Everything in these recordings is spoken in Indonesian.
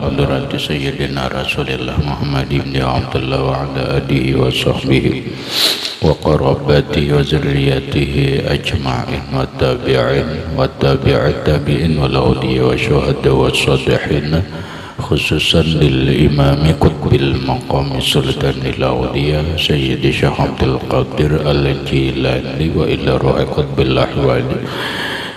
حضرة سيدنا رسول الله محمد بن عبد الله وعلى آله وصحبه وقرابته وذريته أجمعين والتابعين والتابع التابعين والأولياء والشهداء والصالحين خصوصا للإمام قطب المقام سلطان الأولياء سيد الشيخ عبد القادر الجيلاني وإلى روح قطب الأحوال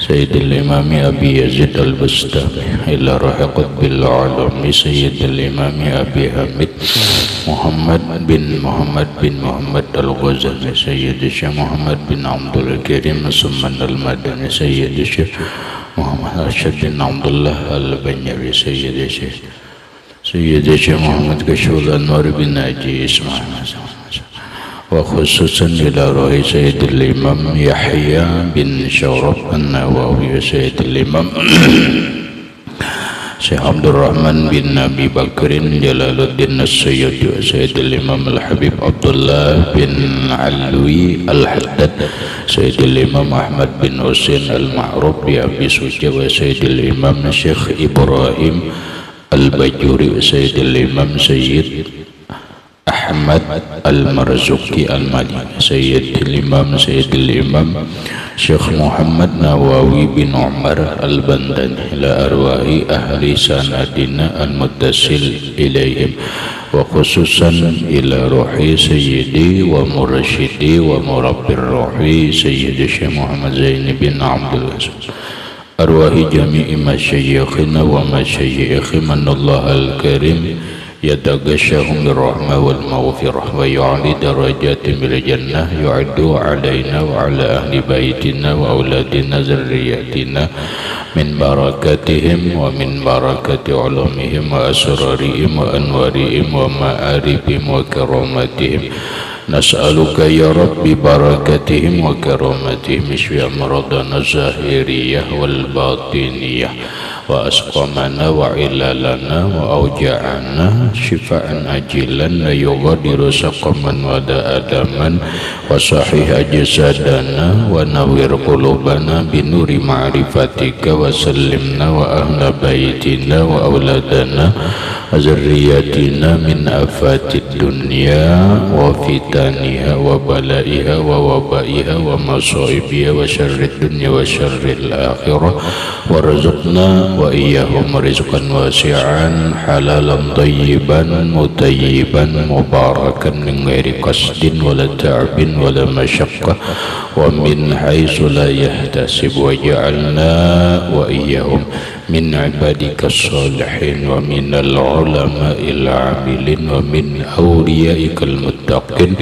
سيد الإمام أبي يزيد البستامي إلى روح قطب العالمي سيد الإمام أبي حميد محمد بن محمد الغزالي سيد الشيخ محمد بن عبد الكريم سمن المدني سيد الشيخ محمد راشد بن عبد الله البنيري سيد الشيخ محمد كشول أنور بن ناجي إسماعيل وخصوصا إلى روح سيد الإمام يحيى بن شرف النووي سيد الإمام Syekh Abdul Rahman bin Abi Bakrin Jalaluddin As-Sayyidi Sayyid al-Imam Al-Habib Abdullah bin Alwi Al-Haddad Sayyid al-Imam Ahmad bin Husain Al-Ma'ruf bi Abi Suja wa Sayyid al-Imam Syekh Ibrahim Al-Bajuri Sayyid al-Imam Sayyid Ahmad Al-Marzuki Al-Maliki Sayyid al-Imam Syekh Muhammad Nawawi bin Umar Al-Bandani ila arwahi ahli sanadina al-muttasil ilaihim wa khususan ila ruhi sayyidi wa mursyidi wa murabbir ruhi sayyidi Syekh Muhammad Zaini bin Abdul Aziz arwahi jami'i masyayikhina wa masyayikhi manallahu al-karim يتغشاهم بالرحمة والمغفرة ويعلي درجات بالجنة يعد علينا وعلى أهل بيتنا وأولادنا ذرياتنا من بركاتهم ومن بركة علومهم وأسرارهم وأنوارهم ومعارفهم وكراماتهم نسألك يا رب بركاتهم وكراماتهم اشف أمراضنا الظاهرية والباطنية وأسقامنا وعلالنا وأوجاعنا شفاء عاجلا لا يغادر سقما ولا ألما وصحيح أجسادنا ونور قلوبنا بنور معرفتك وسلمنا وأهل بيتنا وأولادنا وذرياتنا من آفات الدنيا وفتنها وبلائها ووبائها ومصائبها وشر الدنيا وشر الآخرة وارزقنا وإياهم رزقا واسعا حلالا طيبا مطيبا مباركا من غير قصد ولا تعب ولا مشقة ومن حيث لا يحتسب وجعلنا وإياهم من عبادك الصالحين ومن العلماء العاملين ومن أوليائك المتقين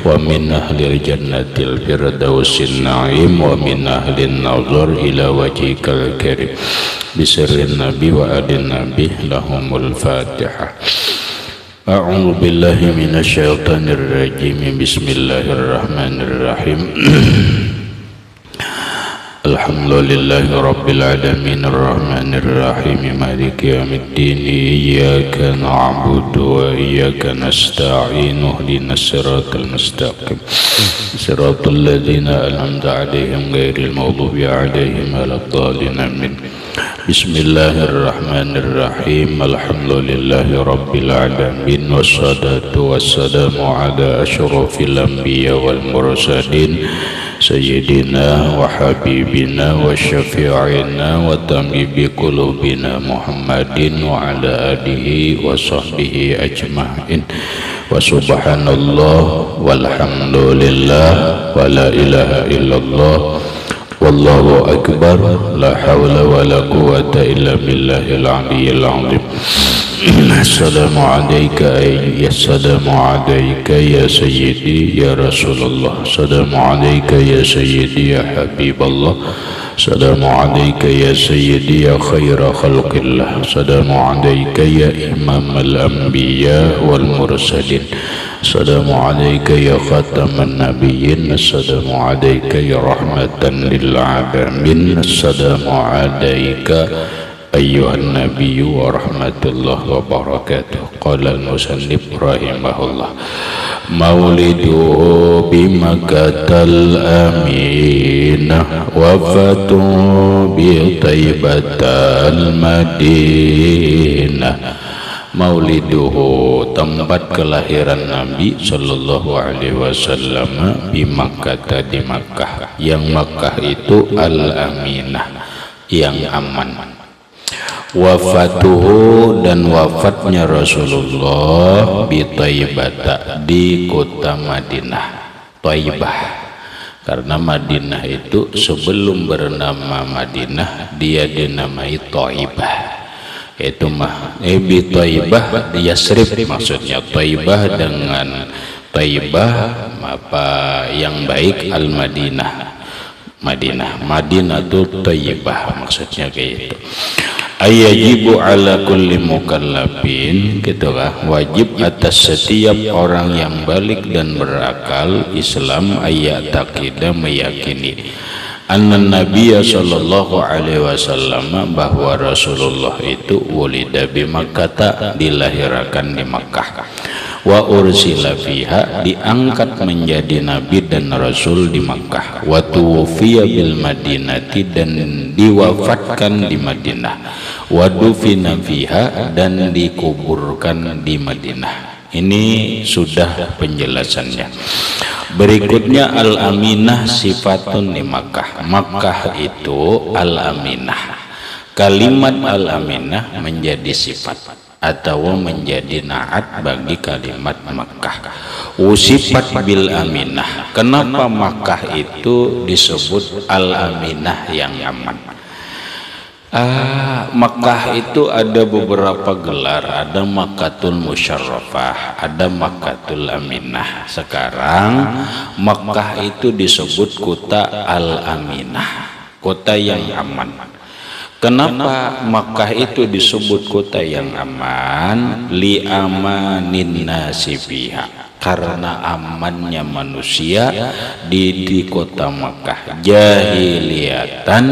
ومن أهل الجنة الفردوس النعيم ومن أهل النظر إلى وجهك الكريم بسر النبي وآل النبي لهم الفاتحة. أعوذ بالله من الشيطان الرجيم بسم الله الرحمن الرحيم الحمد لله رب العالمين الرحمن الرحيم مالك يوم الدين إياك نعبد وإياك نستعين اهدنا الصراط المستقيم صراط الذين أنعمت عليهم غير المغضوب عليهم ولا الضالين آمين. بسم الله الرحمن الرحيم الحمد لله رب العالمين والصلاة والسلام على أشرف الأنبياء والمرسلين سيدنا وحبيبنا وشفيعنا وطبيب قلوبنا محمد وعلى آله وصحبه أجمعين وسبحان الله والحمد لله ولا إله إلا الله والله أكبر لا حول ولا قوة إلا بالله العلي العظيم. السلام عليك السلام عليك يا سيدي يا رسول الله السلام عليك يا سيدي يا حبيب الله السلام عليك يا سيدي يا خير خلق الله السلام عليك يا إمام الأنبياء والمرسلين السلام عليك يا خاتم النبيين السلام عليك يا رحمة للعالمين السلام عليك أيها النبي ورحمة الله وبركاته. قال المصنف رحمه الله مولده بمكة الأمينة وفاته بطيبة المدينة mauliduhu, tempat kelahiran Nabi sallallahu alaihi wasallam, di Makkah, di Makkah. Yang Makkah itu al-aminah, yang aman. Wafatuhu, dan wafatnya Rasulullah di Thaibah, di kota Madinah, Thaibah. Karena Madinah itu sebelum bernama Madinah dia dinamai Thaibah. Itu mah bi Thaibah di Yasrib, maksudnya Thaibah dengan Thaibah apa yang baik, al-Madinah. Madinah itu Thaibah, maksudnya kayak itu. Ayajibu ala kulli mukallafin, gitu lah, wajib atas setiap orang yang balik dan berakal Islam, ayat taqidah, meyakini anna Nabiya sallallahu alaihi wasallam, bahwa Rasulullah itu wulida bi Makkah, dilahirkan di Makkah, wa ursila fiha, diangkat menjadi nabi dan rasul di Makkah, wa tuwfiya bil Madinati, dan diwafatkan di Madinah, wa dufina fiha, dan dikuburkan di Madinah. Ini sudah penjelasannya. Berikutnya al-aminah sifatun di Makkah. Makkah itu al-aminah. Kalimat al-aminah menjadi sifat atau menjadi naat bagi kalimat Makkah. Usifat bil aminah. Kenapa Makkah itu disebut al-aminah, yang aman? Makkah itu ada beberapa gelar, ada Makkatul Musyarrafah, ada Makkatul Aminah. Sekarang Makkah itu disebut kota al-aminah, kota yang aman. Kenapa Makkah itu disebut kota yang aman? Li amanin nasi fiha, karena amannya manusia di kota Makkah. Jahiliyatan,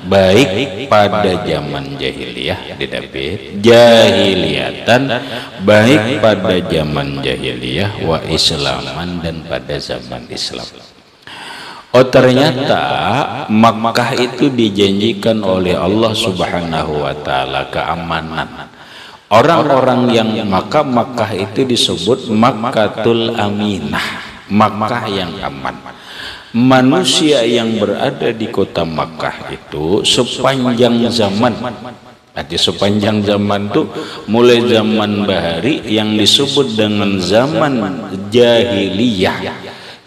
baik pada zaman jahiliyah, jahiliyatan, baik pada zaman jahiliyah, wa islaman, dan pada zaman Islam. Oh, ternyata Makkah itu dijanjikan oleh Allah Subhanahu wa taala keamanan. Orang-orang yang Makkah itu disebut Makkatul Aminah, Makkah yang aman. Manusia yang berada di kota Makkah itu sepanjang zaman, arti sepanjang zaman itu mulai zaman bahari yang disebut dengan zaman jahiliyah,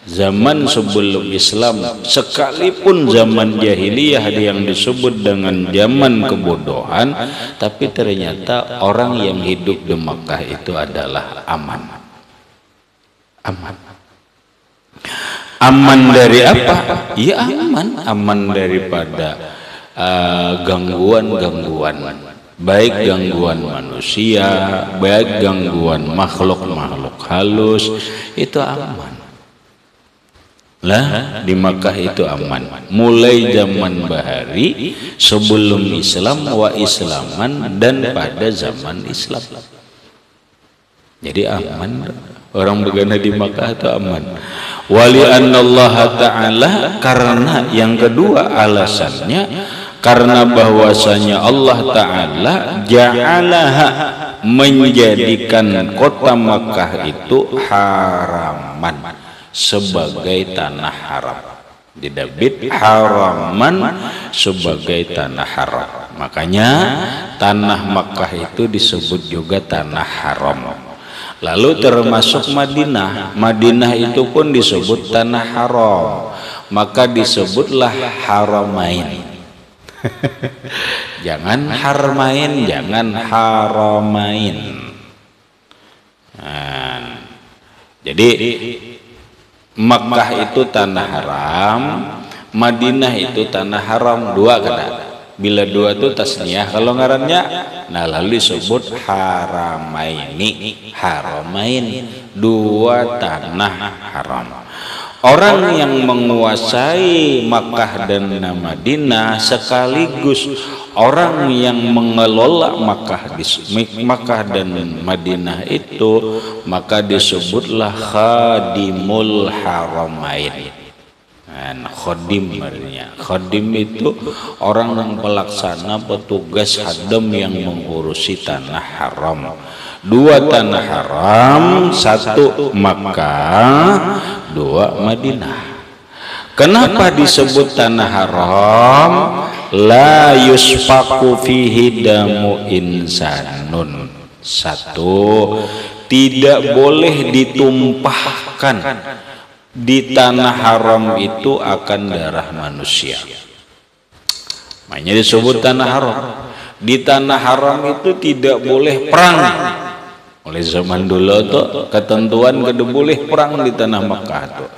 zaman sebelum Islam, sekalipun zaman jahiliyah yang disebut dengan zaman kebodohan, tapi ternyata orang yang hidup di Makkah itu adalah aman. Aman dari apa? Ya aman daripada gangguan-gangguan, baik gangguan manusia, baik gangguan makhluk-makhluk halus, itu aman. Lah, di Makkah itu aman mulai zaman bahari, sebelum Islam, wa islaman, dan pada zaman Islam. Jadi aman, orang begana di Makkah itu aman. Wali annallaha ta'ala, karena yang kedua alasannya, karena bahwasanya Allah Ta'ala ja'alaha, menjadikan kota Makkah itu haraman, sebagai tanah haram. Didabit haraman, sebagai tanah haram. Makanya tanah Makkah itu disebut juga tanah haram. Lalu termasuk Madinah. Madinah itu pun disebut tanah haram. Maka disebutlah haramain. Jangan harmain, jangan haramain. Nah, jadi Makkah itu tanah haram, Madinah itu tanah haram, dua kata. Bila dua itu tasniyah, kalau ngarannya, nah lalu disebut haramaini, haramain, dua tanah haram. Orang yang menguasai Makkah dan Madinah sekaligus orang yang mengelola Makkah dan Madinah itu, maka disebutlah khadimul haramain. Khodim artinya. Khodim itu orang yang pelaksana petugas hadam yang mengurusi tanah haram. 2 tanah haram, 1 Makkah, 2 Madinah. Kenapa disebut tanah haram? La yusfaku fihi damu insanun. 1, tidak boleh ditumpahkan di tanah haram itu akan darah manusia. Makanya disebut tanah haram. Di tanah haram itu tidak boleh perang. Oleh zaman dulu tuh ketentuan kada boleh perang di tanah Makkah tuh.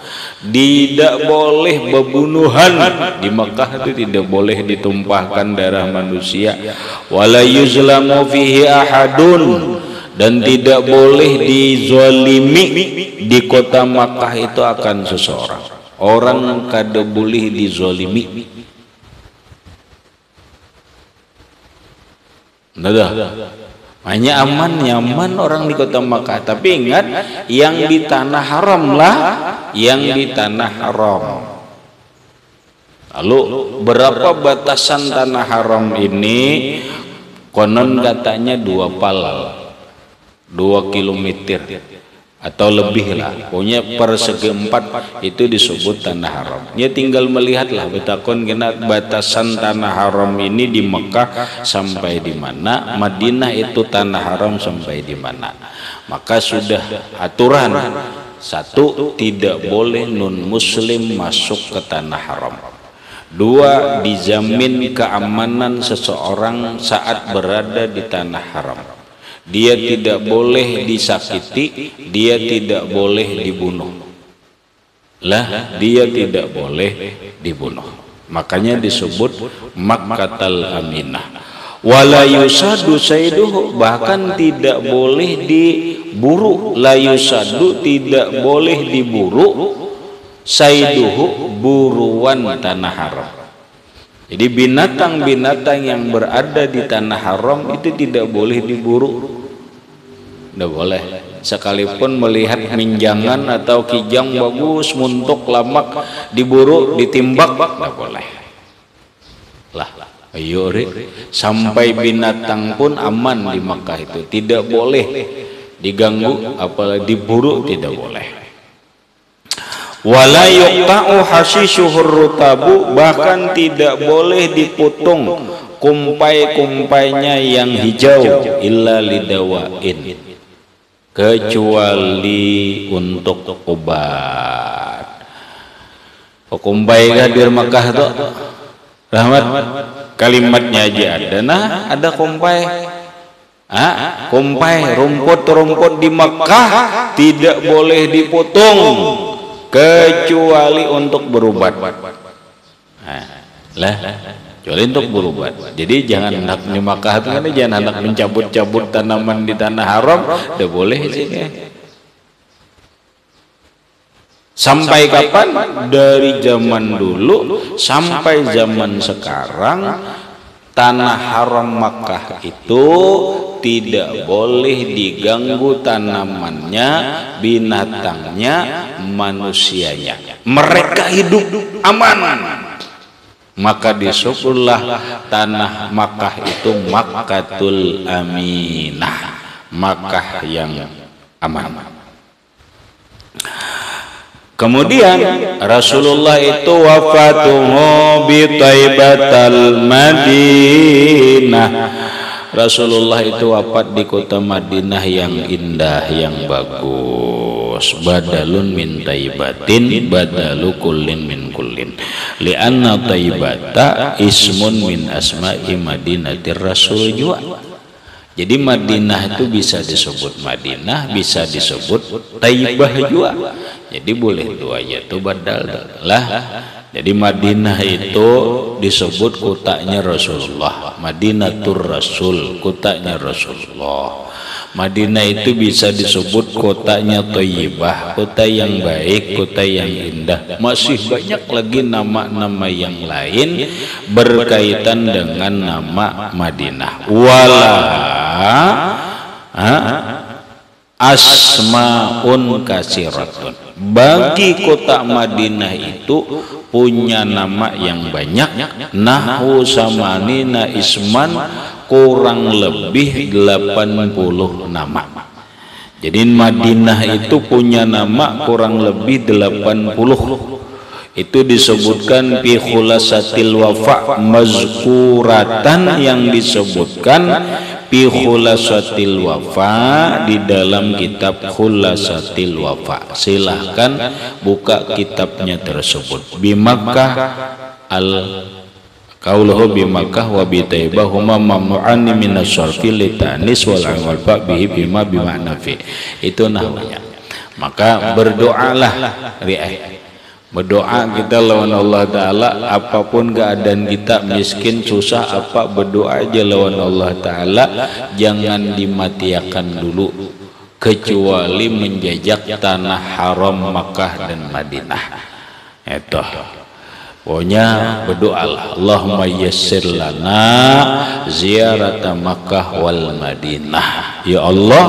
Tidak boleh pembunuhan di Makkah itu, tidak boleh ditumpahkan darah manusia. Wala yuzlamu fihi ahadun, dan tidak boleh dizalimi di kota Makkah itu akan seseorang. Orang kada boleh dizalimi. Nah, hanya aman nyaman orang di kota Makkah. Tapi ingat, yang di tanah haram lah, yang di tanah haram. Lalu berapa batasan tanah haram ini? Konon katanya 2 palal, 2 kilometer atau lebih lah. Pokoknya persegi 4 itu disebut tanah haram. Ya tinggal melihatlah betakon kena batasan tanah haram ini di Mekah sampai di mana, Madinah itu tanah haram sampai di mana. Maka sudah aturan. 1, tidak boleh non muslim masuk ke tanah haram. 2, dijamin keamanan seseorang saat berada di tanah haram. Dia tidak boleh disakiti, dia tidak boleh dibunuh. Dia tidak boleh dibunuh. Makanya disebut Makkatal Aminah. Wala yusadu saiduhu, bahkan tidak boleh diburu. La yusadu, tidak boleh diburu. Saiduhu, buruan tanah haram. Jadi binatang-binatang yang berada di tanah haram itu tidak boleh diburu. Tidak boleh. Sekalipun melihat minjangan atau kijang bagus, muntuk, lamak, diburu, ditimbak, tidak boleh. Ayo sampai binatang pun aman di Makkah itu. Tidak boleh diganggu, apalagi diburu, tidak boleh. Wala yuqta'u hasishuhur rutabu, bahkan tidak boleh dipotong kumpai-kumpainya yang hijau, illa lidawain, kecuali untuk obat. Kumpai hadir Makkah tuh Rahmat, kalimatnya aja ada. Nah, ada kumpai. Kumpai rumput-rumput di Makkah tidak boleh dipotong kecuali untuk berobat. Kecuali untuk berobat. Jadi jangan hendak di Makkah itu kan, jangan hendak mencabut-cabut tanaman di tanah haram, tidak boleh sih. Sampai kapan? Dari zaman dulu sampai zaman sekarang, tanah haram Makkah itu tidak boleh diganggu tanamannya, binatangnya, manusianya. Mereka hidup aman. Maka disebutlah tanah Makkah itu Makkatul Aminah, Makkah yang aman. Kemudian Rasulullah itu wafatuhu bi Thaibatal Madinah. Rasulullah itu wafat di kota Madinah yang indah, yang bagus. Badalun min Thaibatin, badalu kullin min kullin. Lianna Thaibata ismun min asma'i Madinatir Rasul jua. Jadi Madinah itu bisa disebut Madinah, bisa disebut Taibah juga. Jadi boleh duanya itu badal lah. Jadi Madinah itu disebut kotanya Rasulullah, Madinatur Rasul, kotanya Rasulullah. Madinah itu bisa disebut kotanya Thayyibah, kota yang baik, kota yang indah. Masih banyak lagi nama-nama yang lain berkaitan dengan nama Madinah. asmaun kasiratun. Bagi kota Madinah itu punya nama yang banyak. Nahu samanina isman, kurang lebih 80 nama. Jadi Madinah itu punya nama kurang lebih 80. Itu disebutkan fi khulasatil wafa, mazkuratan yang disebutkan fi khulasatil wafa di dalam kitab khulasatil wafa. Silahkan buka kitabnya tersebut. Bi Makkah al qauluhu bi Makkah wa bi Taibah huma mamnu'an min asy-syarfi litanis wal amal fa bihi bima bima'na fi. Itu nahwanya. Maka berdoalah berdoa kita lawan Allah Ta'ala, apapun keadaan kita, miskin, susah apa, berdoa aja lawan Allah Ta'ala. Jangan dimatiakan dulu kecuali menjajak tanah haram Makkah dan Madinah. Itu pokoknya berdoalah, Allahumma yassir lana ziarata Makkah wal Madinah. Ya Allah,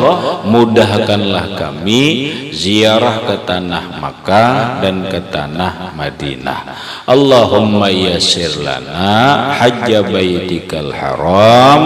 mudahkanlah kami ziarah ke tanah Makkah dan ke tanah Madinah. Allahumma yassir lana hajja baitikal haram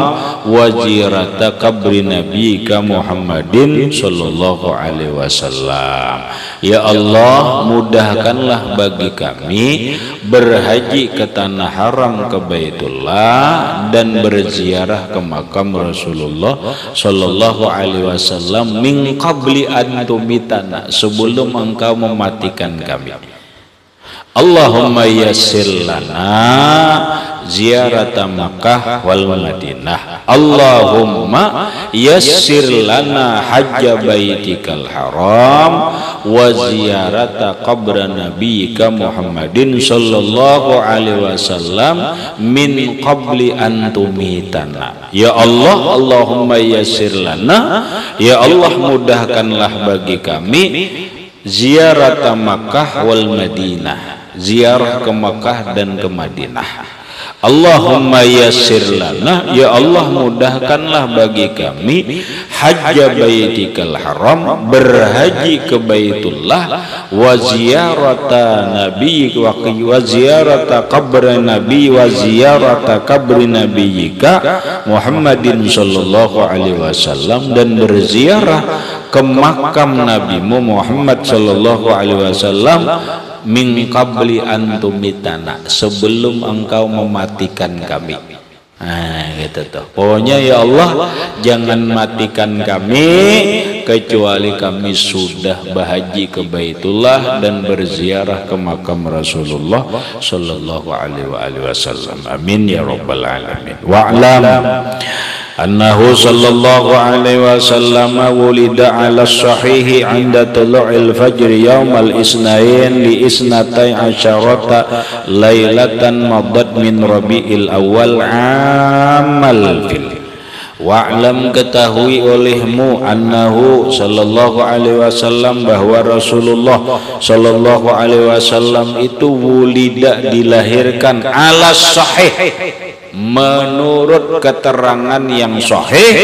wa ziyarata qabri nabiyika Muhammadin sallallahu alaihi wasallam. Ya Allah, mudahkanlah bagi kami berhaji ke tanah haram, ke Baitullah, dan berziarah ke makam Rasulullah sallallahu alaihi wasallam min qabli an tumitana, sebelum engkau mematikan kami. Allahumma yassir lana ziyarata Makkah wal Madinah. Allahumma yassir lana hajja baitikal haram wa ziyarata qabra nabiyyika Muhammadin sallallahu alaihi wasallam min qabli an tumitana. Ya Allah, Allahumma yassir lana, ya Allah mudahkanlah bagi kami ziyarata Makkah wal Madinah, ziarah ke Makkah dan ke Madinah. Allahumma yassir lana, ya Allah mudahkanlah bagi kami hajja baitikal haram, berhaji ke Baitullah, wa ziyarata nabi wa ziyarata qabri nabi wa ziyarata qabri nabiyyika Muhammadin sallallahu alaihi wasallam, dan berziarah ke makam nabimu Muhammad sallallahu alaihi wasallam min qabli antumitana, sebelum engkau mematikan kami. Nah, gitu tuh. Pokoknya ya Allah, jangan matikan kami kecuali kami sudah berhaji ke Baitullah dan berziarah ke makam Rasulullah sallallahu alaihi wasallam. Amin ya rabbal alamin. Wa'lam annahu sallallahu alaihi wasallam wulida ala sahihi 'inda tulu'il fajr yaumal isnain li isnatai asyarata lailatan madat min rabi'il awal amal fil. Wa'lam, ketahui olehmu, annahu sallallahu alaihi wasallam, bahwa Rasulullah sallallahu alaihi wasallam itu wulida, dilahirkan, ala sahih, menurut keterangan yang sahih,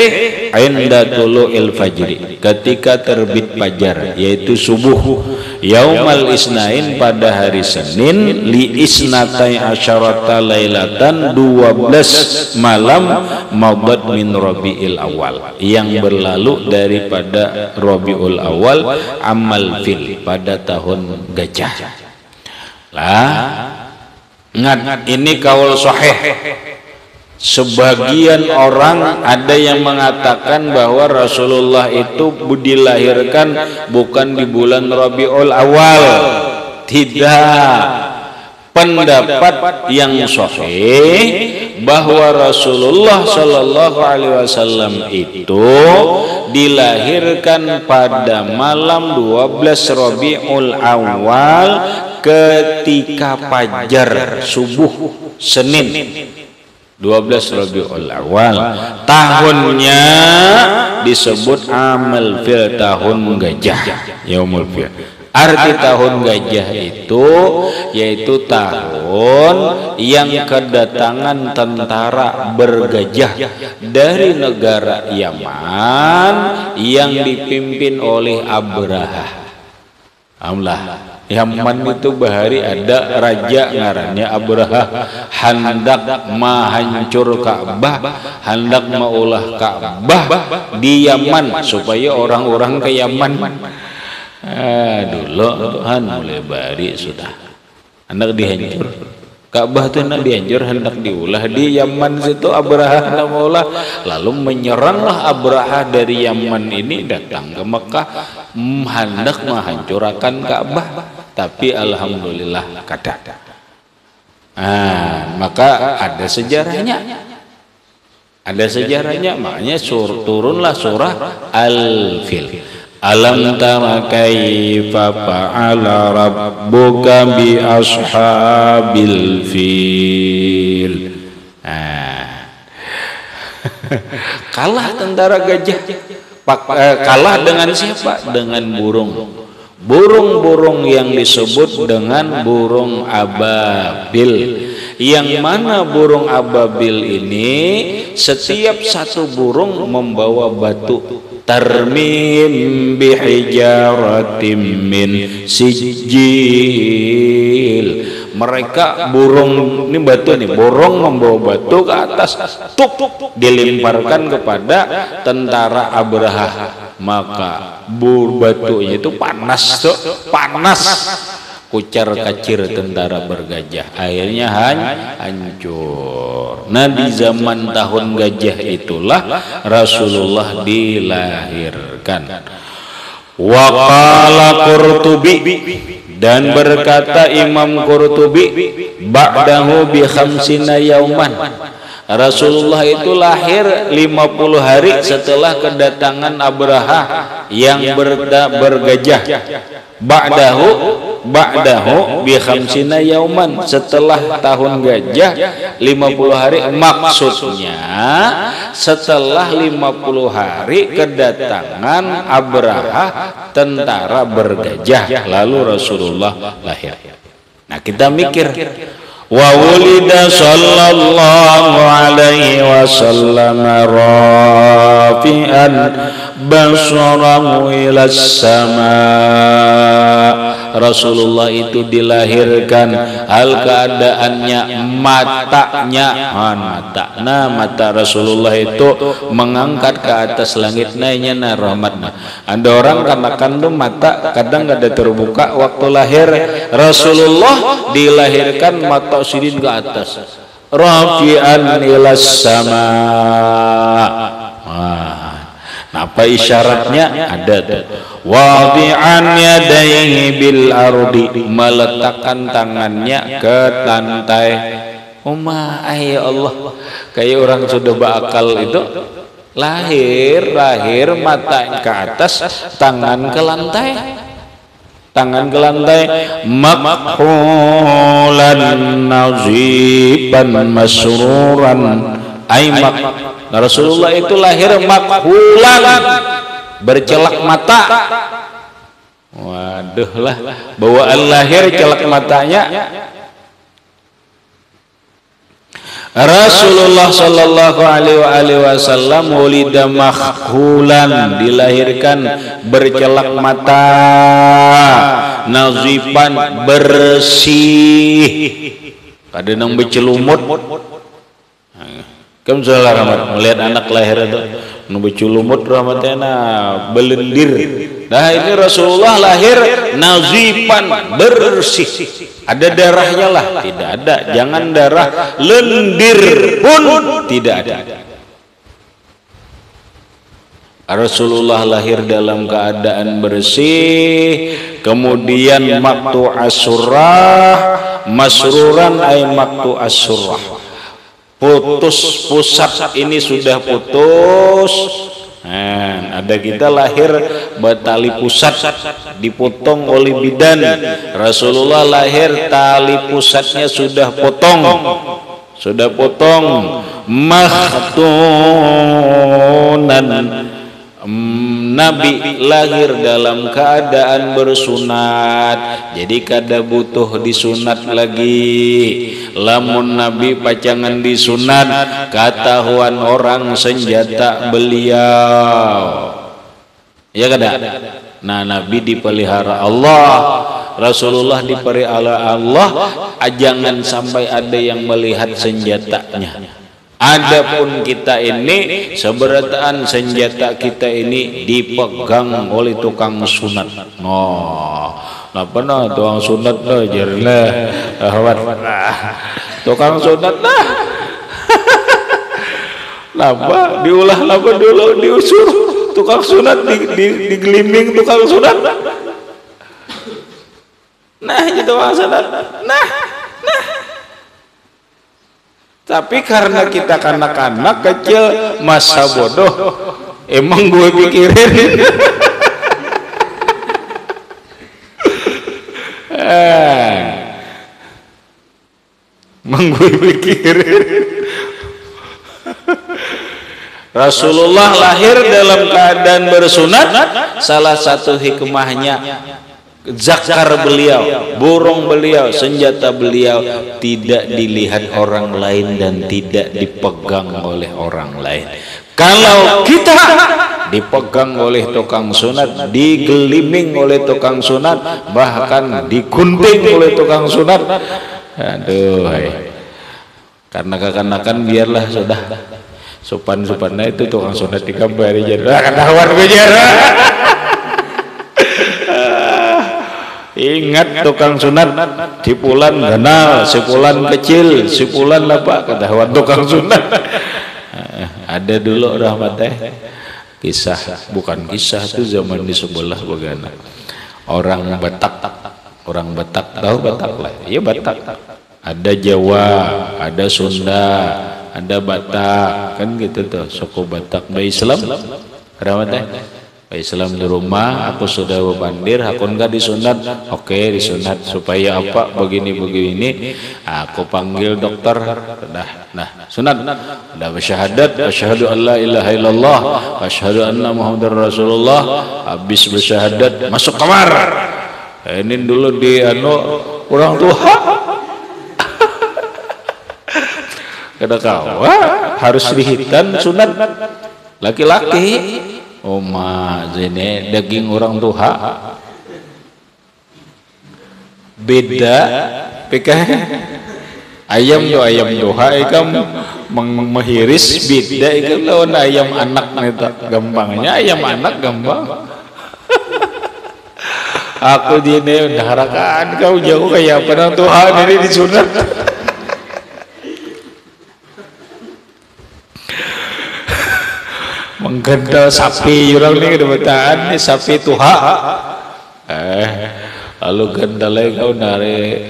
inda tulu'il fajri, ketika terbit fajar, yaitu subuh, yaumal isnain, pada hari Senin, li isnatai asyarata lailatan, 12 malam, madat min Rabiul Awal, yang berlalu daripada Rabiul Awal, amal fil, pada tahun gajah. Lah, ingat ini kaul sahih. Sebagian orang ada yang mengatakan bahwa Rasulullah itu dilahirkan bukan di bulan Rabiul Awal. Tidak. Pendapat yang sahih bahwa Rasulullah sallallahu alaihi wasallam itu dilahirkan pada malam 12 Rabiul Awal ketika fajar subuh Senin 12 Rabiul Awal. Tahunnya disebut amal fil, tahun gajah, yaumul fil. Arti tahun gajah itu yaitu tahun yang kedatangan tentara bergajah dari negara Yaman yang dipimpin oleh Abraha. Alhamdulillah, Yaman itu bahari ada raja ngarannya Abraha, hendak menghancur Ka'bah, hendak maulah Ka'bah di Yaman supaya orang-orang ke Yaman. Dulu Tuhan mulai bari sudah hendak dihancur Ka'bah itu hendak dihancur, hendak diulah di Yaman situ. Abraha hendak maulah, lalu menyeranglah Abraha dari Yaman ini datang ke Mekah hendak menghancurkan Ka'bah, tapi alhamdulillah kada. Maka ada sejarahnya, makanya turunlah surah Al-Fil. Alam tara kaifa fa'ala rabbuka bi ashabil fil. Kalah tentara gajah. Kalah dengan siapa? Dengan burung. Burung-burung yang disebut dengan burung ababil. Yang mana burung ababil ini setiap satu burung membawa batu. Tarmim bihijaratim min sijil. Mereka burung ini batu nih, burung membawa batu ke atas, tuk dilemparkan kepada tentara Abraha. Maka batunya itu panas tuh, panas. Kucar kacir tentara bergajah, akhirnya hancur. Nah, di zaman tahun gajah itulah Rasulullah dilahirkan. Wa qala Qurtubi, dan berkata Imam Qurtubi, ba'dahu bi khamsina yauman. Rasulullah itu lahir 50 hari setelah kedatangan Abraha yang bergajah. Ba'dahu bi khamsina yauman, setelah tahun gajah 50 hari, maksudnya setelah 50 hari kedatangan Abraha tentara bergajah lalu Rasulullah lahir. Nah, kita mikir, wa wulida sallallahu alaihi wasallam rafi'an basarahu ila sama. Rasulullah itu dilahirkan hal keadaannya mata Rasulullah itu mengangkat ke atas langit nanya rahmatna. Ada orang karena kandung mata kadang ada terbuka waktu lahir. Rasulullah dilahirkan mata sidin ke atas, rafi'an ilas sama. Apa isyaratnya? Ada tuh. Wadi'an yadayhi bil ardi, meletakkan tangannya ke lantai. Ya Allah, kayak orang sudah berakal itu lahir mata ke atas, tangan ke lantai. Makhulan naziban masruran aimak. Nah, Rasulullah itu lahir makhulan, bercelak mata. Waduh lah, bawaan lahir celak matanya. Rasulullah sallallahu alaihi wasallam ulida makhulan, dilahirkan bercelak mata, nazipan, bersih, kadang bercelumut. Kamu salah rahmat melihat anak lahir itu nubucu lumut rahmatnya belendir. Nah, ini Rasulullah lahir nazipan, bersih. Ada darahnya lah? Tidak ada. Jangan darah, lendir pun tidak ada. Rasulullah lahir dalam keadaan bersih. Kemudian maktu asurah, masruran ay maktu asurah, putus pusat, ini sudah putus. Nah, ada kita lahir bertali pusat dipotong oleh bidan. Rasulullah lahir tali pusatnya sudah potong, mahtunan Nabi lahir dalam keadaan bersunat, jadi kada butuh disunat lagi. Lamun Nabi pacangan disunat, ketahuan orang senjata beliau. Ya kada? Nah, Nabi dipelihara Allah, Rasulullah dipelihara Allah, jangan sampai ada yang melihat senjatanya. Adapun kita ini seberataan senjata kita ini dipegang oleh tukang sunat. Oh, apa nah tukang sunat dah jerlah, tukang sunat dah. Lapa diulah lapa dulu diusur tukang sunat digelimbing tukang sunat. Nah itu masalah. Nah. Tapi karena kita kanak-kanak kecil masa bodoh, emang gue pikirin. Emang gue pikirin. Rasulullah lahir dalam keadaan bersunat. Salah satu hikmahnya, zakar beliau, burung beliau, senjata beliau tidak dilihat orang lain dan tidak dipegang oleh orang lain. Kalau kita dipegang oleh tukang sunat, digeliming oleh tukang sunat, bahkan digunting oleh tukang sunat, aduh, karena kekanakan biarlah sudah sopan-sopannya itu tukang sunat dikambari jadi ketahuan gue jarang. Ingat tukang sunat dipulan kenal, sepulan kecil, sepulan apa ketahuan tukang sunat. Ada dulu rahmatnya kisah, bukan kisah itu zaman di sebelah bagaimana orang Batak tahu Batak lah, iya Batak. Ada Jawa, ada Sunda, ada Batak, kan gitu tuh suku Batak. Islam rahmatnya Islam di rumah, aku sudah bebandir, aku enggak disunat. Oke, disunat supaya apa? Begini. Aku panggil dokter. Nah, sunat. Udah bersyahadat, asyhadu an la ilaha illallah, asyhadu anna muhammadar rasulullah. Habis bersyahadat, masuk kamar. Ini dulu di orang tua. Kada kawa, harus dihitan sunat laki-laki. Oma ini daging orang tua beda PK ayam doha ikam menghiris beda ikam lawan ayam anak neta gampangnya ayam anak gampang. Aku dini harakan kau jauh kayak apa Tuhan ini disunat. Menggendal sapi orang ini kedebetan sapi tuha lalu gendalnya kau nari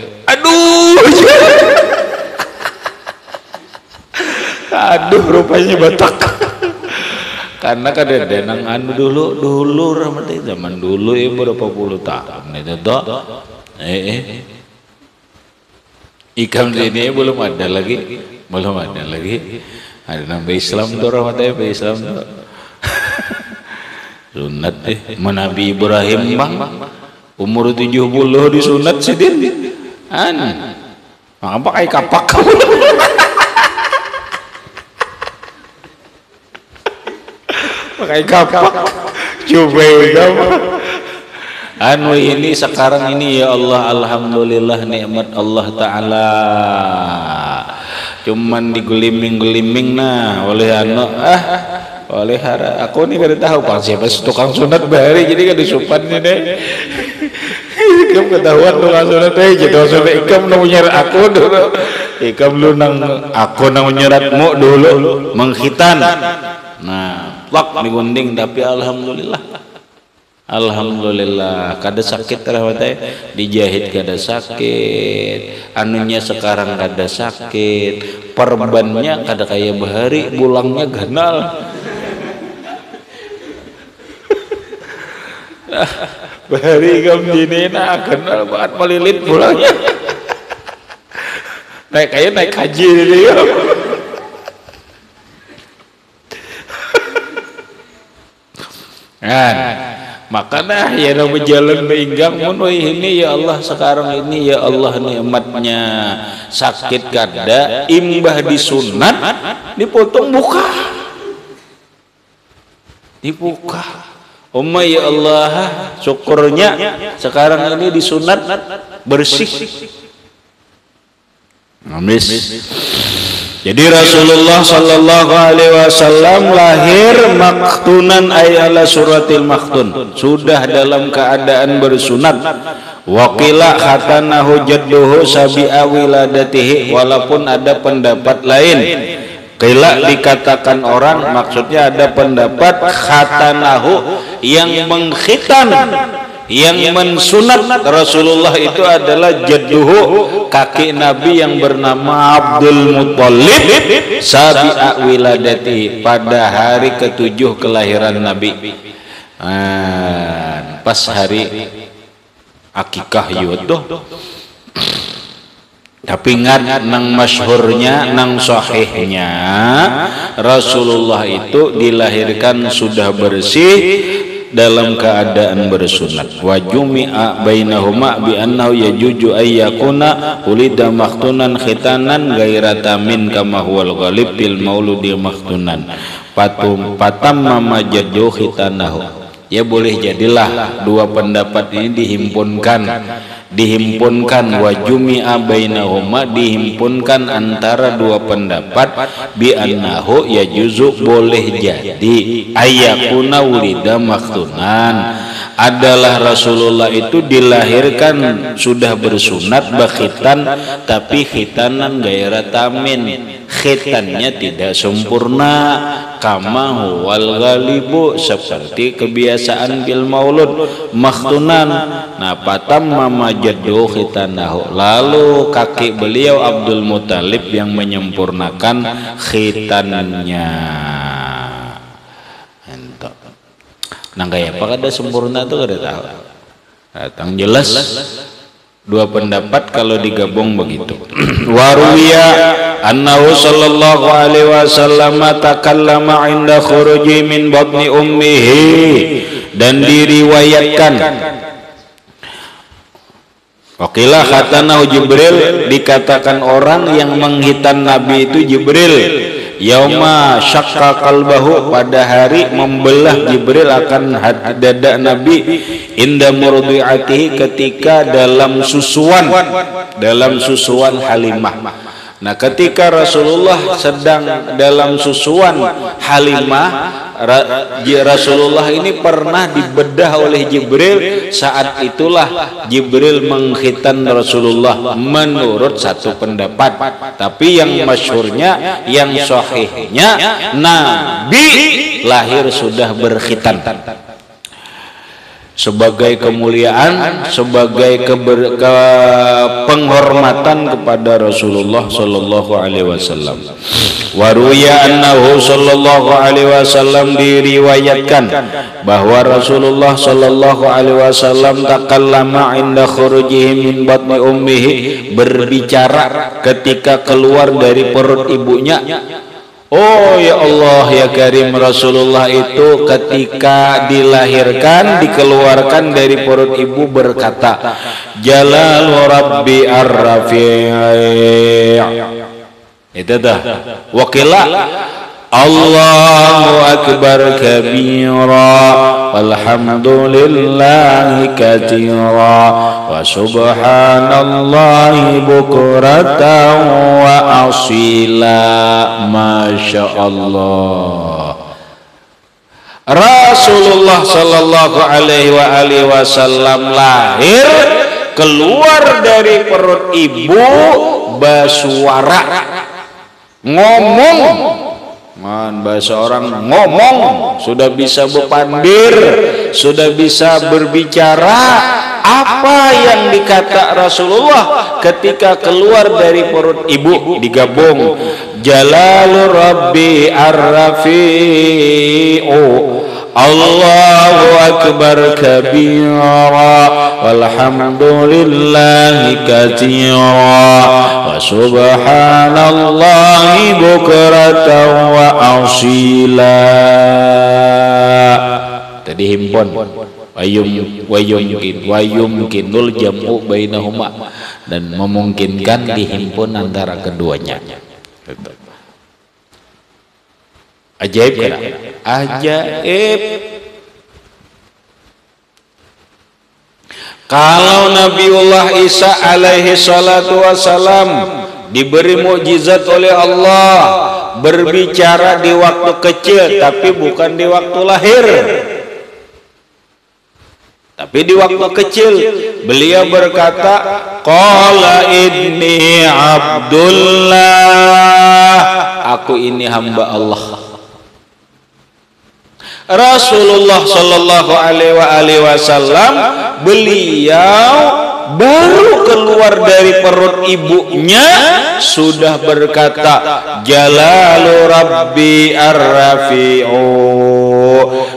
aduh rupanya Batak karena kadang-kadang dulu rahmatnya zaman dulu ya berapa puluh tahun itu toh ikan ini belum ada lagi ada nama Islam tuh rahmatnya Islam tuh sunat Nabi Ibrahim bang umur 70 disunat sidin maka pakai kapak pakai kapak coba ini sekarang ini ya Allah alhamdulillah nikmat Allah Ta'ala cuman digeliming-geliming oleh oleh aku nih kada tahu pak siapa tukang sunat bahari jadi kada supan nih deh ikam ketahuan tukang sunat jadi sunat ikam nang menyerat aku dulu ikam lu nang aku nang menyeratmu dulu menghitan nah plak digunding tapi alhamdulillah kada sakit rahmatnya dijahit kada sakit anunya sekarang kada sakit perbannya kada kayak bahari bulangnya ganal bahari gam dini ganal banget melilit bulangnya naik haji dia kan. Makanya ya berjalan beinggang mun ini ya Allah sekarang ini ya Allah nikmatnya sakit kada imbah disunat dipotong buka dibuka. Ya Allah syukurnya sekarang ini disunat bersih. Amis. Jadi Rasulullah sallallahu alaihi wasallam lahir maktunan ay ala suratil maktun, sudah dalam keadaan bersunat. Waqila khatanahu jadduhu sabi'a wiladatihi, walaupun ada pendapat lain. Qila dikatakan orang, maksudnya ada pendapat khatanahu yang mengkhitan, yang mensunat Rasulullah itu adalah jadduhu, kakek Nabi yang bernama Abdul Muttalib, sabi'a wiladati, pada hari ke-7 kelahiran Nabi. Pas hari akikah yudoh. Tapi ngan nang masyhurnya nang sahihnya Rasulullah itu dilahirkan sudah bersih dalam keadaan bersunat. Wa jumi'a bainahuma bi annahu yajuju ay yakuna ulida makhtunan khitanan ghaira tamin kama huwal ghalib bil mauludi makhtunan patam mama jaddu khitanahu. Ya boleh jadilah dua pendapat ini dihimpunkan wa jumi'a bainahuma, dihimpunkan antara dua pendapat bi annahu ya juzu boleh jadi ayakuna wulida maktunan, adalah Rasulullah itu dilahirkan sudah bersunat bakhitan, tapi khitanan gaira tamin, khitannya tidak sempurna, kama huwal ghalibu, seperti kebiasaan bil maulud makhtunan. Nah patam mama jaddu khitanahu, lalu kaki beliau Abdul Muttalib yang menyempurnakan khitannya. Nah kayak apa kada sempurna tuh kada tahu. Datang jelas dua pendapat kalau digabung begitu. Waruya annahu sallallahu alaihi wasallam takallama inda khuruji min batni ummihi, dan diriwayatkan wakilah khatanahu Jibril, dikatakan orang yang menghitan Nabi itu Jibril. Yauma syaqqa qalbahu, pada hari membelah Jibril akan dada Nabi, inda murdiatihi, ketika dalam susuan Halimah. Nah ketika Rasulullah sedang dalam susuan Halimah, Rasulullah ini pernah dibedah oleh Jibril. Saat itulah Jibril mengkhitan Rasulullah menurut satu pendapat, tapi yang masyhurnya, yang sahihnya, Nabi lahir sudah berkhitan sebagai kemuliaan, sebagai penghormatan kepada Rasulullah sallallahu alaihi wasallam. Waruya annahu sallallahu alaihi wasallam, diriwayatkan bahwa Rasulullah sallallahu alaihi wasallam takallama inda khurujihi min batni ummihi, berbicara ketika keluar dari perut ibunya. Oh ya Allah ya Karim, Rasulullah itu ketika dilahirkan, dikeluarkan dari perut ibu berkata, Jalal Rabbi Ar-Rafi'. Itu dah. Wakila Allahu Akbar kabira walhamdulillahi katsira wa subhanallahi bukratan wa asila. Masya Allah. Rasulullah sallallahu alaihi wasallam lahir, keluar dari perut ibu, bersuara, ngomong. Bahasa orang ngomong, sudah bisa berpandir, sudah bisa berbicara. Apa yang dikata Rasulullah ketika keluar dari perut ibu? Digabung Jalalur Rabbi Ar-Rafi'u, Allahu Akbar kabira walhamdulillahi katsira wa subhanallahi bukratan wa asila. tadi himpon wayumkinul jam'u bainahuma, dan memungkinkan dihimpun antara keduanya. Gitu. Ajaib kan? Ajaib. Kalau Nabiullah Isa alaihi salatu wassalam diberi mukjizat oleh Allah, berbicara di waktu kecil tapi bukan di waktu lahir, tapi di waktu kecil beliau berkata, qala inni Abdullah, aku ini hamba Allah. Rasulullah sallallahu alaihi wasallam beliau baru keluar dari perut ibunya sudah berkata, jalalu rabbi ar-rafi'u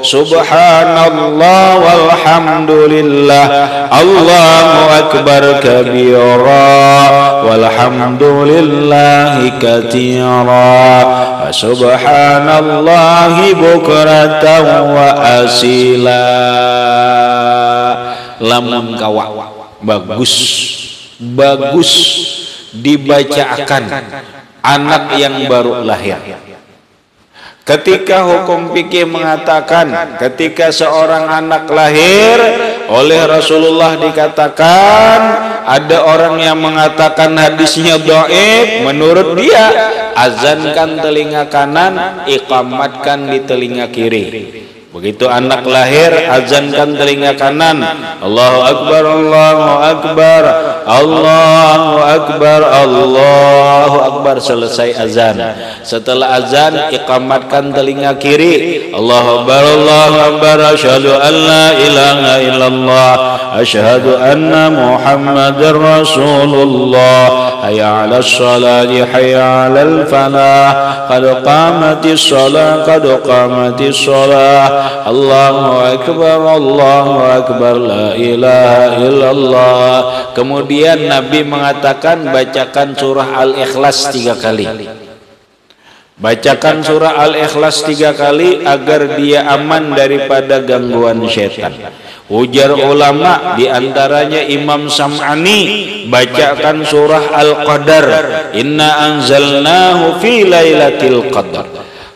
subhanallah walhamdulillah Allahu akbar kabira walhamdulillahi katira wa subhanallahi bukratan wa asila. Lamun kawa bagus dibacakan anak yang baru lahir. Ketika hukum fikih mengatakan ketika seorang anak lahir oleh Rasulullah dikatakan, ada orang yang mengatakan hadisnya dhaif, menurut dia azankan telinga kanan, iqamatkan di telinga kiri. Begitu anak lahir, azankan telinga kanan, Allahu akbar Allahu akbar Allahu akbar Allahu akbar, selesai azan. Setelah azan iqamatkan telinga kiri, Allahu akbar Allahu akbar asyhadu an la ilaha illallah asyhadu anna Muhammadar Rasulullah hayya 'alas sholati hayya 'alal falah qad qamatis shalah qad qamatis shalah Allahu akbar la ilaha illallah. Kemudian Nabi mengatakan bacakan surah Al-Ikhlas 3 kali. Bacakan surah Al-Ikhlas 3 kali agar dia aman daripada gangguan syaitan. Ujar ulama diantaranya Imam Sam'ani, bacakan surah Al-Qadar, inna anzalnahu fi lailatul qadar.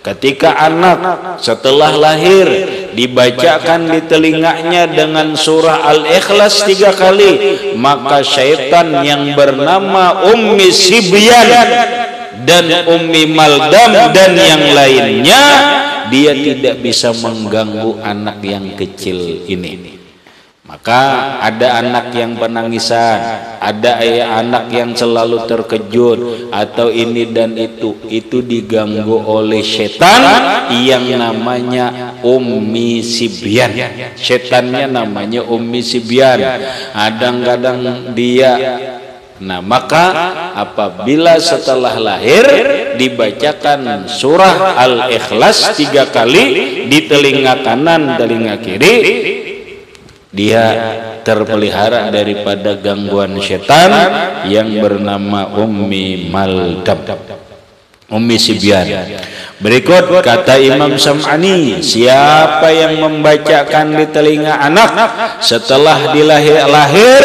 Ketika anak setelah lahir dibacakan di telinganya dengan surah Al-Ikhlas 3 kali, maka syaitan yang bernama Ummi Sibyan dan Ummi Maldam dan yang lainnya, dia tidak bisa mengganggu anak yang kecil ini. Maka ada anak yang penangisan, ada anak yang selalu terkejut atau ini dan itu diganggu oleh setan yang namanya Ummi Sibyan. Setannya namanya Ummi Sibyan. Kadang-kadang dia. Nah, maka apabila setelah lahir dibacakan surah Al-Ikhlas 3 kali di telinga kanan, telinga kiri, dia terpelihara daripada gangguan setan yang bernama Ummi Maldam, Ummi Sibyan. Berikut kata Imam Sam'ani, siapa yang membacakan di telinga anak setelah dilahir,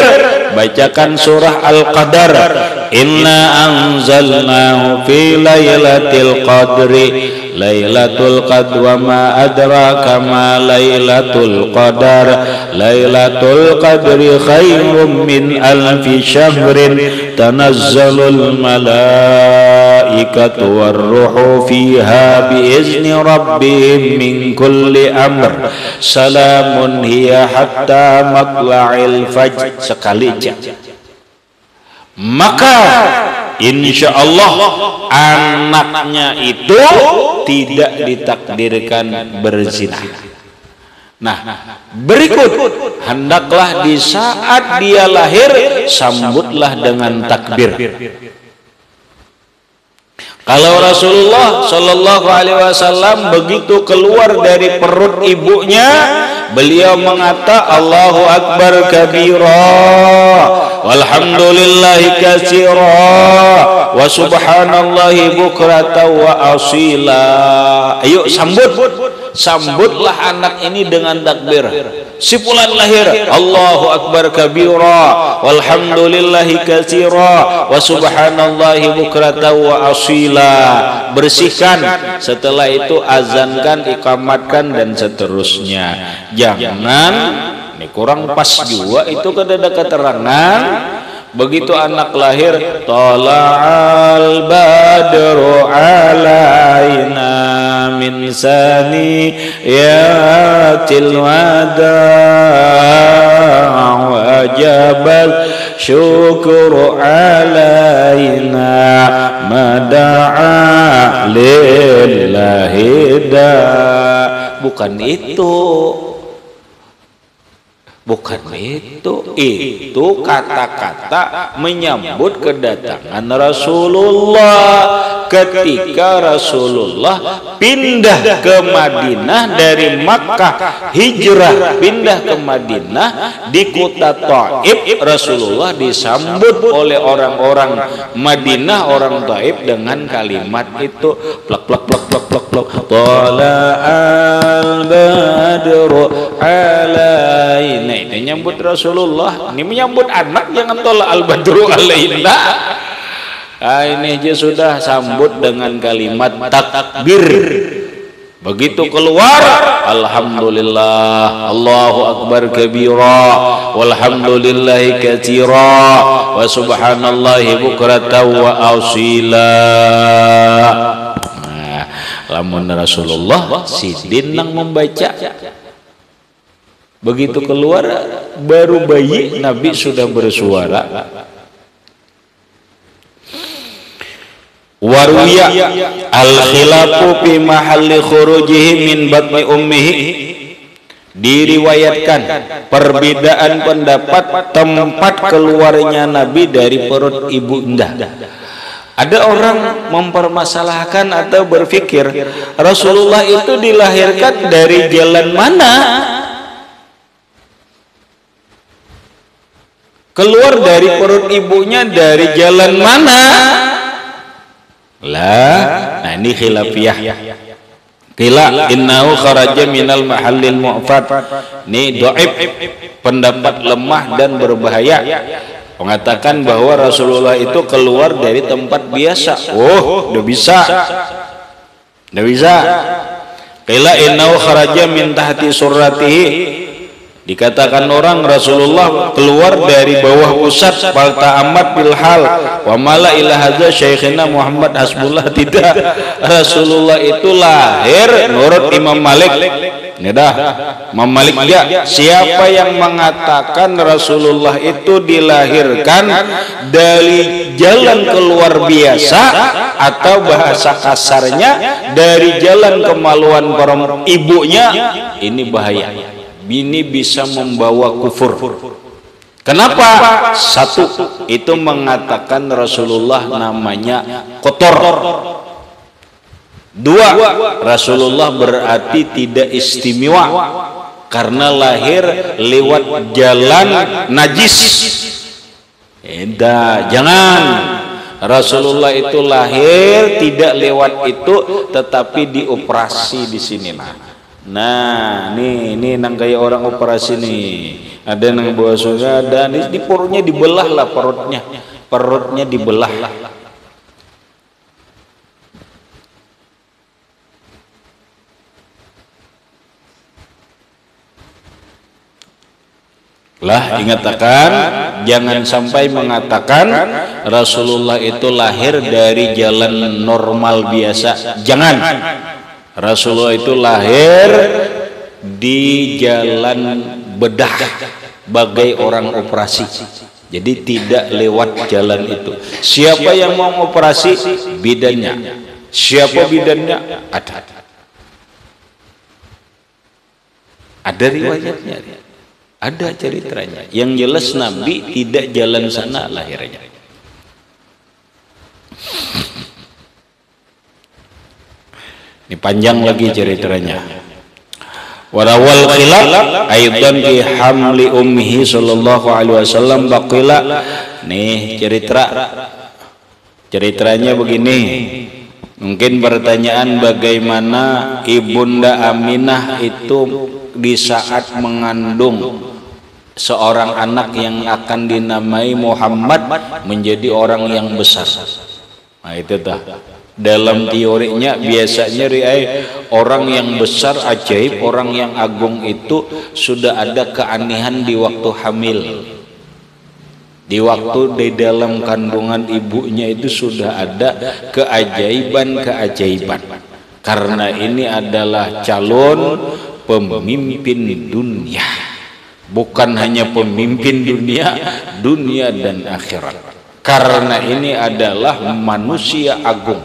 bacakan surah Al-Qadar, inna anzalnahu fi lailatul qadri Lailatul Qadr wa ma adraka ma Lailatul Qadar Lailatul Qadri khairum min alfi syahrin tanazzalul malaikatu warruhu fiha biizni rabbihim min kulli amr salamun hiya hatta matla'il fajr. Sekali aja. Maka insya Allah anaknya itu tidak ditakdirkan berzina. Nah, berikut hendaklah di saat dia lahir sambutlah dengan takbir. Kalau Rasulullah Shallallahu Alaihi Wasallam begitu keluar dari perut ibunya, beliau mengata Allahu Akbar kabira walhamdulillahi katsira wa subhanallahi bukratan wa asila. Ayo sambutlah anak ini dengan takbir. Si fulan lahir, Allahu akbar kabira walhamdulillahi katsira wa subhanallahi bukratan wa asila. Bersihkan, setelah itu azankan, ikamatkan dan seterusnya. Jangan ini kurang pas juga itu kada ada keterangan. Begitu anak lahir, tala'al badru alaina min saniyatil wada wajabal syukru alaina mada'a lillahi da. Bukan itu. Bukan itu kata-kata menyambut kedatangan Rasulullah. Ketika Rasulullah pindah ke Madinah dari Makkah, hijrah pindah ke Madinah, di kota Taif Rasulullah disambut oleh orang-orang Madinah, orang Taif dengan kalimat itu, plak plak plak plak plak plak, tala'al badru alaina. Ini menyambut Rasulullah, ini menyambut anak, jangan tolak al-badru alaina. Ini aja sudah sambut dengan kalimat takbir. Begitu keluar, alhamdulillah, Allahu akbar kabira walhamdulillahi katsira wa subhanallahi bukratan wa asila. Nah, lamun Rasulullah sidin nang membaca. Begitu keluar, baru bayi Nabi sudah bersuara. Waruya al-khilafu fi mahalli khurujihi min batni ummihi. Diriwayatkan perbedaan pendapat tempat keluarnya Nabi dari perut ibunda. Ada orang mempermasalahkan atau berpikir Rasulullah itu dilahirkan dari jalan mana? Keluar dari perut ibunya dari jalan mana? Nah ini khilafiyah. Qila innahu kharaja minal mahallil mu'fad. Ini dhaif, pendapat lemah dan berbahaya. Mengatakan bahwa Rasulullah itu keluar dari tempat biasa. Oh, udah bisa. Udah bisa. Qila innahu kharaja min tahti surratihi. Dikatakan orang Rasulullah keluar dari bawah pusat falta amat bil hal wa mala ila hadza syekhina Muhammad Hasbullah. Tidak, Rasulullah itu lahir menurut Imam Malik. Ini dah Imam Malik dia. Siapa yang mengatakan Rasulullah itu dilahirkan dari jalan keluar biasa atau bahasa kasarnya dari jalan kemaluan ibunya, ini bahaya. Ini bisa membawa kufur. Kenapa? Satu, itu mengatakan Rasulullah namanya kotor. Dua, Rasulullah berarti tidak istimewa karena lahir lewat jalan najis. Jangan. Rasulullah itu lahir tidak lewat itu, tetapi dioperasi di sini. Nah, ini nang kayak orang operasi nih. Ada nang bawa surga, ada di perutnya dibelah lah, perutnya dibelah. Lah, ingatkan, jangan sampai mengatakan Rasulullah itu lahir dari jalan normal biasa. Jangan. Rasulullah itu lahir di jalan bedah bagai orang operasi. Jadi tidak lewat jalan itu. Siapa yang mau operasi? Bidannya. Siapa bidannya? Ada riwayatnya, ada ceritanya. Yang jelas Nabi tidak jalan sana lahirnya. Ini panjang lagi ceritanya. warawal khilaf aidan fi hamli ummihi sallallahu alaihi wasallam baqila. Nih ceritanya begini. Mungkin pertanyaan bagaimana ibunda Aminah itu di saat mengandung seorang anak yang akan dinamai Muhammad menjadi orang yang besar. Nah itu dah. Dalam teorinya biasanya orang yang besar ajaib, orang yang agung itu sudah ada keanehan di waktu hamil. Di waktu di dalam kandungan ibunya itu sudah ada keajaiban-keajaiban. Karena ini adalah calon pemimpin dunia. Bukan hanya pemimpin dunia dan akhirat. Karena ini adalah manusia agung,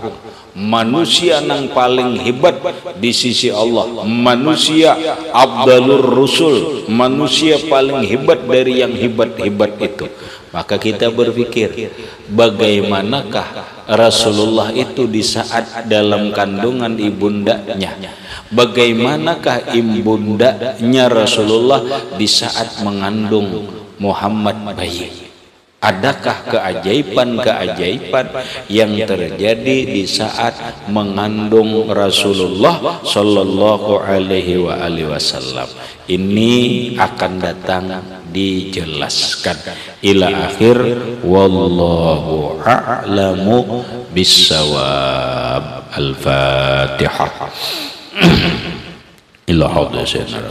manusia yang paling hebat di sisi Allah, manusia Abdalur Rusul, manusia paling hebat dari yang hebat-hebat itu. Maka kita berpikir, bagaimanakah Rasulullah itu di saat dalam kandungan ibundanya? Bagaimanakah ibundanya Rasulullah di saat mengandung Muhammad bayi? Adakah keajaiban-keajaiban yang terjadi di saat mengandung Rasulullah sallallahu alaihi wasallam? Ini akan datang dijelaskan ila akhir, wallahu a'lamu bissawab. Al-Fatihah. Ila hadza